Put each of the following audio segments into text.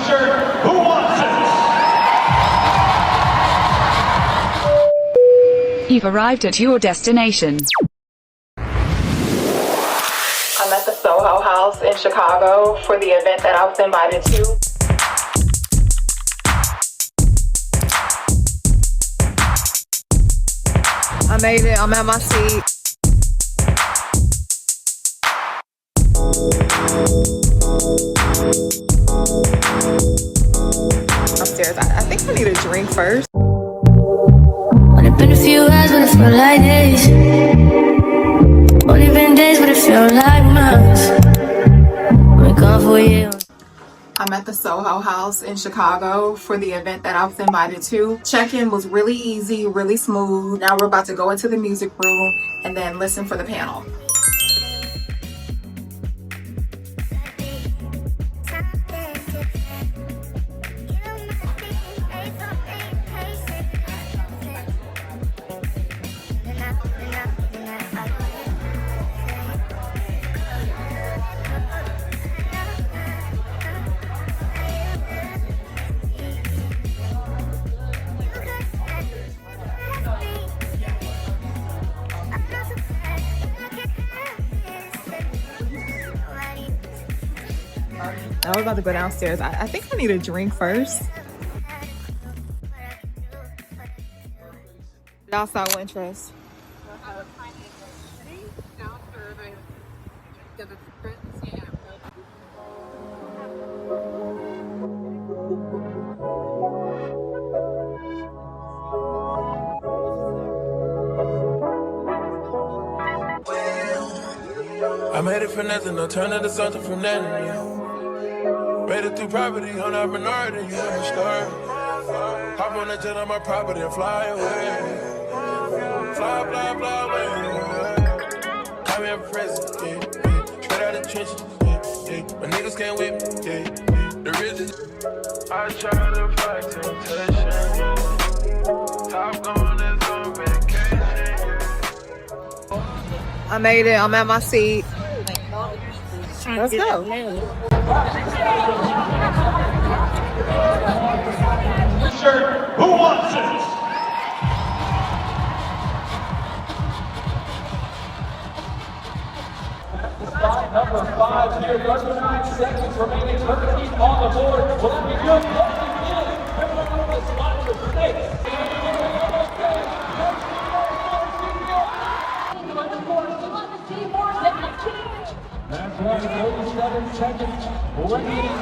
T-shirt. Who wants it? You've arrived at your destination. I'm at the Soho House in Chicago for the event that I was invited to. I made it. I'm at my seat. Upstairs. I think I need a drink first. Only been a few hours, but it felt like days. Only been days, but it felt like months. Been gone for a year. I'm at the Soho House in Chicago for the event that I was invited to. Check-in was really easy, really smooth. Now we're about to go into the music room and then listen for the panel. Now we're about to go downstairs. I think I need a drink first. Outside interest. I made it for nothing, no turn into something from nothing, yeah. Made it through poverty, on our minority, you know the story. Hop on the jet on my property and fly away. Fly, fly, fly away. Call me a president, yeah. Straight out the trenches, yeah. My niggas can't whip me, yeah. The richest. I try to fight temptation, yeah. Top gun is on vacation, I made it. I'm at my seat. Let's go. T-shirt. Who wants it? Spot number 5 here, 39 seconds remaining, 13 on the board. Will that be good? Yes, it is. Everyone on the spot number 6. That's right, 37 seconds remaining.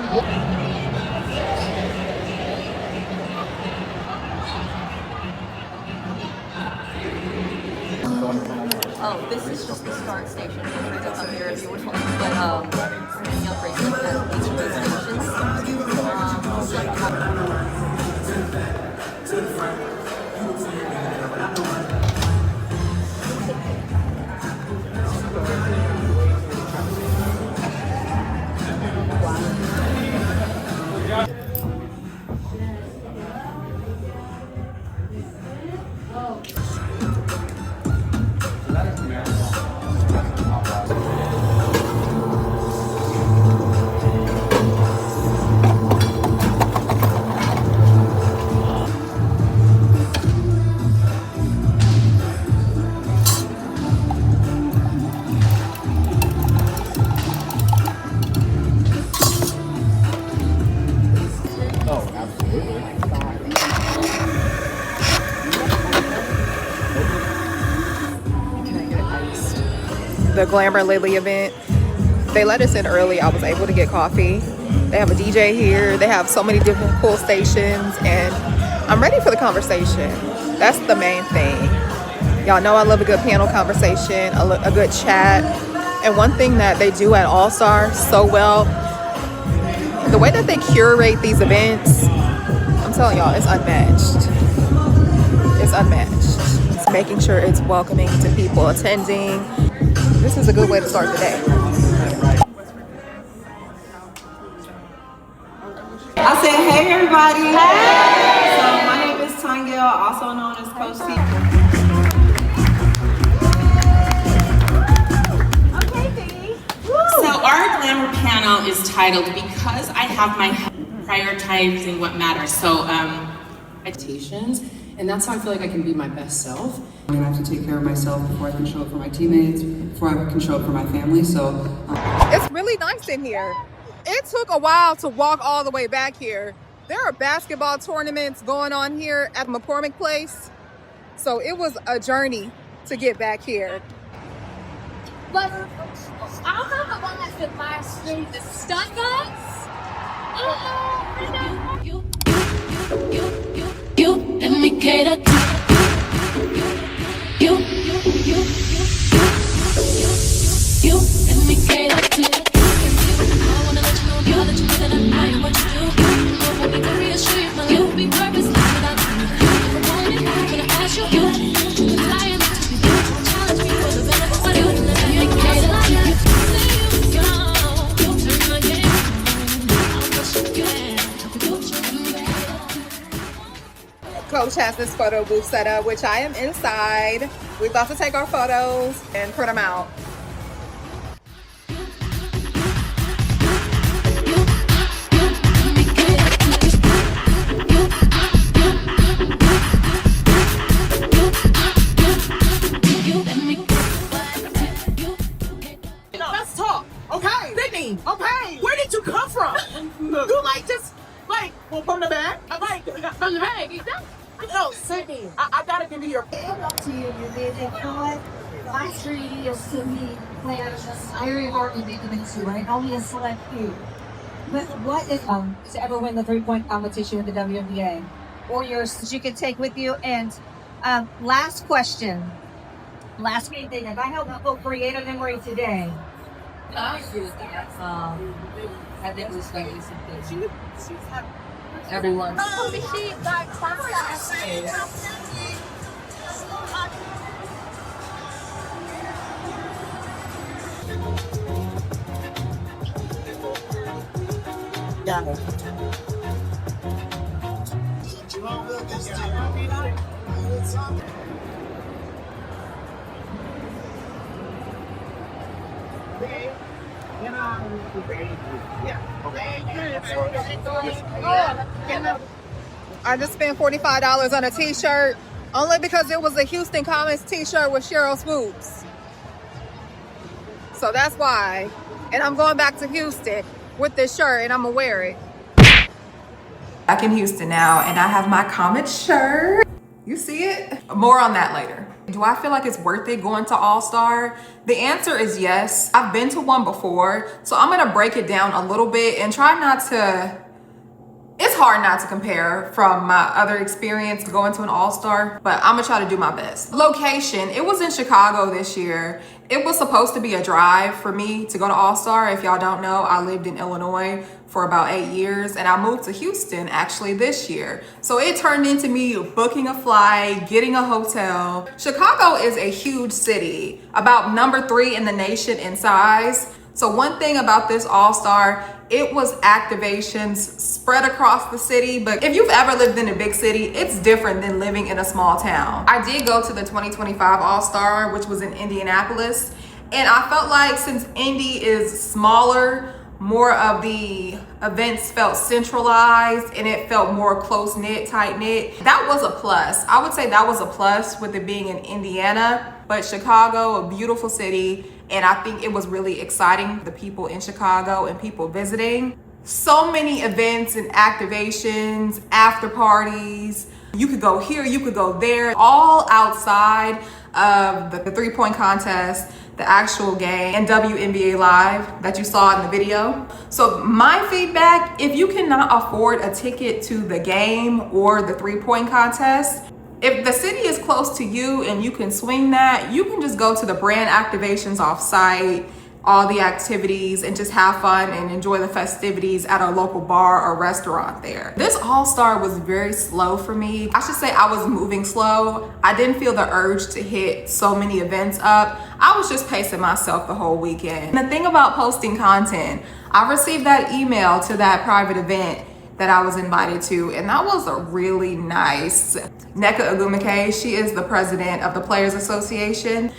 Oh, this is just the start station. Feel free to come here if you would like. But feel free to look at each of those The Glamour Lily event. They let us in early. I was able to get coffee. They have a DJ here. They have so many different cool stations, and I'm ready for the conversation. That's the main thing. Y'all know I love a good panel conversation, a good chat. And one thing that they do at All-Star so well, the way that they curate these events, I'm telling y'all, it's unmatched. It's unmatched. It's making sure it's welcoming to people attending. This is a good way to start the day. I said, hey everybody. Hey. So my name is Tanya, also known as Coach T. So our glamour panel is titled Because I Have My prioritizing what matters. So, expectations, and that's how I feel like I can be my best self. I'm gonna have to take care of myself before I can show up for my teammates, before I can show up for my family. So it's really nice in here. It took a while to walk all the way back here. There are basketball tournaments going on here at McCormick Place. So it was a journey to get back here. But I'm not the one that's been last year, the stunt guys. You, let me cater to you, let me cater to I wanna let you know, girl, that you better than I am what you do. I want me to reassure you, my life will be purposeless without you. If I want it, I'm gonna ask you, you can lie and challenge me for the better of what you let me cater to you. Turn my game, I'll push again. Coach has this photo booth set up, which I am inside. We're about to take our photos and print them out. Let's talk, okay? Sydney, okay? Where did you come from? You like just like well, from the back? I'm like from the back. No, Sydney, I gotta give you your. To you, you did it. You know what? Last 3 years to me, players just very hard to make them into, right? Only a select few. But what is to ever win the 3-point competition in the WNBA? Or yours that you can take with you. And last question. Last main thing. If I help people create a memory today. I think it was very simple. Everyone. I just spent $45 on a t-shirt only because it was a Houston Comets t-shirt with Cheryl Swoops. So that's why. And I'm going back to Houston with this shirt and I'm gonna wear it. Back in Houston now, and I have my Comet shirt. You see it? More on that later. Do I feel like it's worth it going to All-Star? The answer is yes. I've been to one before, so I'm gonna break it down a little bit and try not to, it's hard not to compare from my other experience going to an All-Star, but I'm gonna try to do my best. Location, it was in Chicago this year. It was supposed to be a drive for me to go to All-Star. If y'all don't know, I lived in Illinois for about 8 years and I moved to Houston actually this year. So it turned into me booking a flight, getting a hotel. Chicago is a huge city, about number 3 in the nation in size. So one thing about this All-Star, it was activations spread across the city, but if you've ever lived in a big city, it's different than living in a small town. I did go to the 2025 All-Star, which was in Indianapolis, and I felt like since Indy is smaller, more of the events felt centralized and it felt more close-knit, tight-knit. That was a plus. I would say that was a plus with it being in Indiana, but Chicago, a beautiful city, and I think it was really exciting, the people in Chicago and people visiting. So many events and activations, after parties. You could go here, you could go there, all outside of the 3-point contest, the actual game, and WNBA Live that you saw in the video. So my feedback, if you cannot afford a ticket to the game or the 3-point contest, if the city is close to you and you can swing that, you can just go to the brand activations off site, all the activities, and just have fun and enjoy the festivities at a local bar or restaurant there. This All-Star was very slow for me. I should say I was moving slow. I didn't feel the urge to hit so many events up. I was just pacing myself the whole weekend. And the thing about posting content, I received that email to that private event that I was invited to, and that was a really nice. Nneka Ogwumike, she is the president of the Players Association.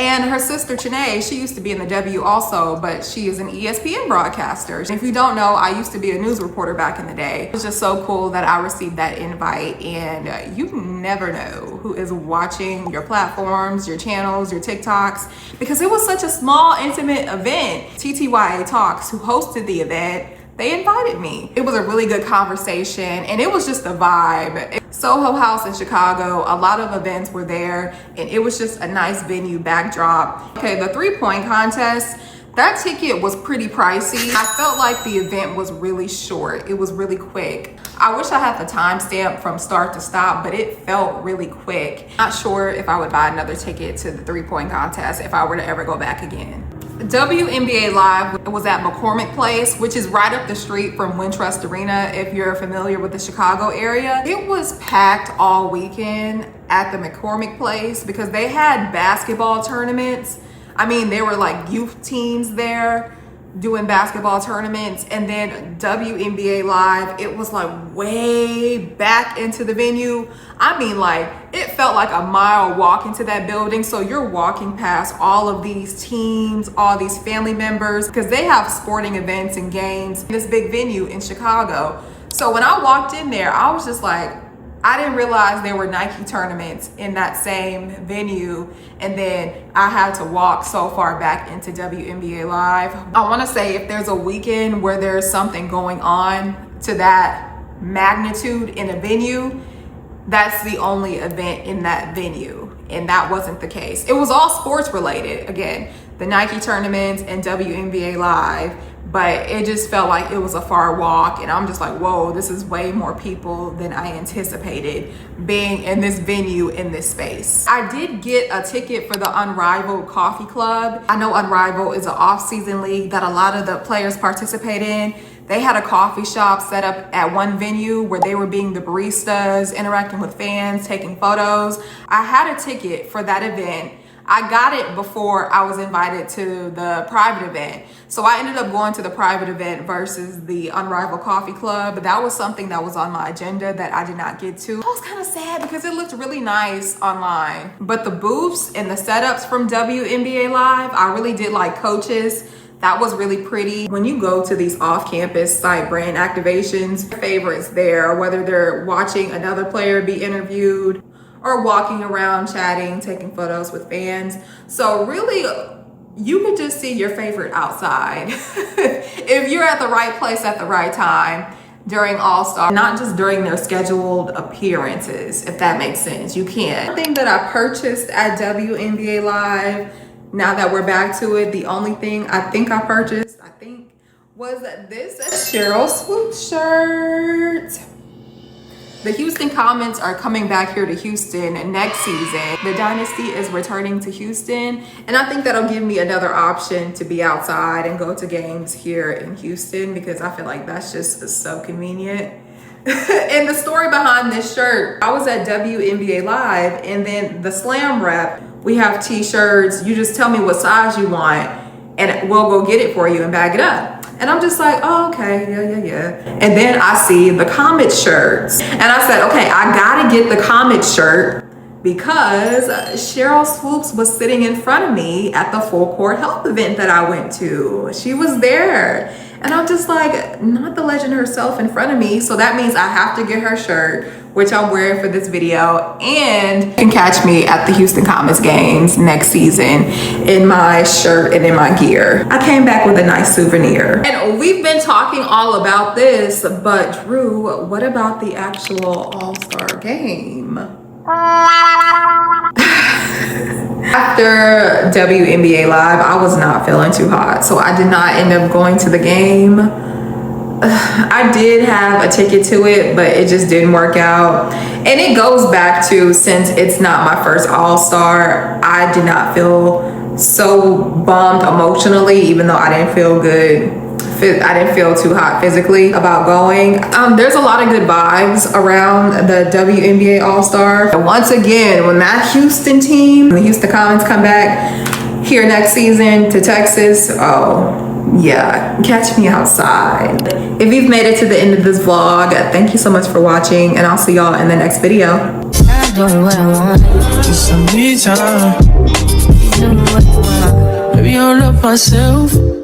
And her sister Chanae, she used to be in the W also, but she is an ESPN broadcaster. And if you don't know, I used to be a news reporter back in the day. It was just so cool that I received that invite, and you never know who is watching your platforms, your channels, your TikToks, because it was such a small, intimate event. TTYA Talks, who hosted the event, they invited me. It was a really good conversation, and it was just a vibe. Soho House in Chicago, a lot of events were there, and it was just a nice venue backdrop. Okay, the 3-point contest, that ticket was pretty pricey. I felt like the event was really short. It was really quick. I wish I had the timestamp from start to stop, but it felt really quick. Not sure if I would buy another ticket to the 3-point contest if I were to ever go back again. WNBA Live was at McCormick Place, which is right up the street from Wintrust Arena if you're familiar with the Chicago area. It was packed all weekend at the McCormick Place because they had basketball tournaments. I mean, there were like youth teams there doing basketball tournaments, and then WNBA Live, it was like way back into the venue. I mean, like, it felt like a mile walk into that building. So you're walking past all of these teams, all these family members, because they have sporting events and games in this big venue in Chicago. So when I walked in there, I was just like, I didn't realize there were Nike tournaments in that same venue, and then I had to walk so far back into WNBA Live. I want to say if there's a weekend where there's something going on to that magnitude in a venue, that's the only event in that venue, and that wasn't the case. It was all sports related, again, the Nike tournaments and WNBA Live, but it just felt like it was a far walk, and I'm just like, whoa, this is way more people than I anticipated being in this venue, in this space. I did get a ticket for the Unrivaled Coffee Club. I know Unrivaled is an off-season league that a lot of the players participate in. They had a coffee shop set up at one venue where they were being the baristas, interacting with fans, taking photos. I had a ticket for that event. I got it before I was invited to the private event. So I ended up going to the private event versus the Unrivaled Coffee Club. But that was something that was on my agenda that I did not get to. I was kind of sad because it looked really nice online. But the booths and the setups from WNBA Live, I really did like Coaches. That was really pretty. When you go to these off-campus site brand activations, favorites there, whether they're watching another player be interviewed or walking around chatting, taking photos with fans. So really, you can just see your favorite outside if you're at the right place at the right time during All-Star, not just during their scheduled appearances, if that makes sense. You can. One thing that I purchased at WNBA Live, now that we're back to it, the only thing I think I purchased, was this Cheryl Swoops shirt. The Houston Comets are coming back here to Houston next season. The Dynasty is returning to Houston, and I think that'll give me another option to be outside and go to games here in Houston, because I feel like that's just so convenient. And the story behind this shirt, I was at WNBA Live, and then the Slam rep, we have t-shirts, you just tell me what size you want and we'll go get it for you and bag it up. And I'm just like, oh, okay, yeah. And then I see the Comet shirts. And I said, okay, I gotta get the Comet shirt because Cheryl Swoops was sitting in front of me at the Full Court Health event that I went to. She was there. And I'm just like, not the legend herself in front of me. So that means I have to get her shirt, which I'm wearing for this video. And you can catch me at the Houston Comets games next season in my shirt and in my gear. I came back with a nice souvenir. And we've been talking all about this, but Drew, what about the actual All-Star game? After WNBA Live, I was not feeling too hot, so I did not end up going to the game. I did have a ticket to it, but it just didn't work out. And it goes back to, since it's not my first All-Star, I did not feel so bummed emotionally, even though I didn't feel good. I didn't feel too hot physically about going. There's a lot of good vibes around the WNBA All-Star. Once again, when that Houston team, the Houston Comets come back here next season to Texas, oh yeah, catch me outside. If you've made it to the end of this vlog, thank you so much for watching, and I'll see y'all in the next video. Maybe I love myself.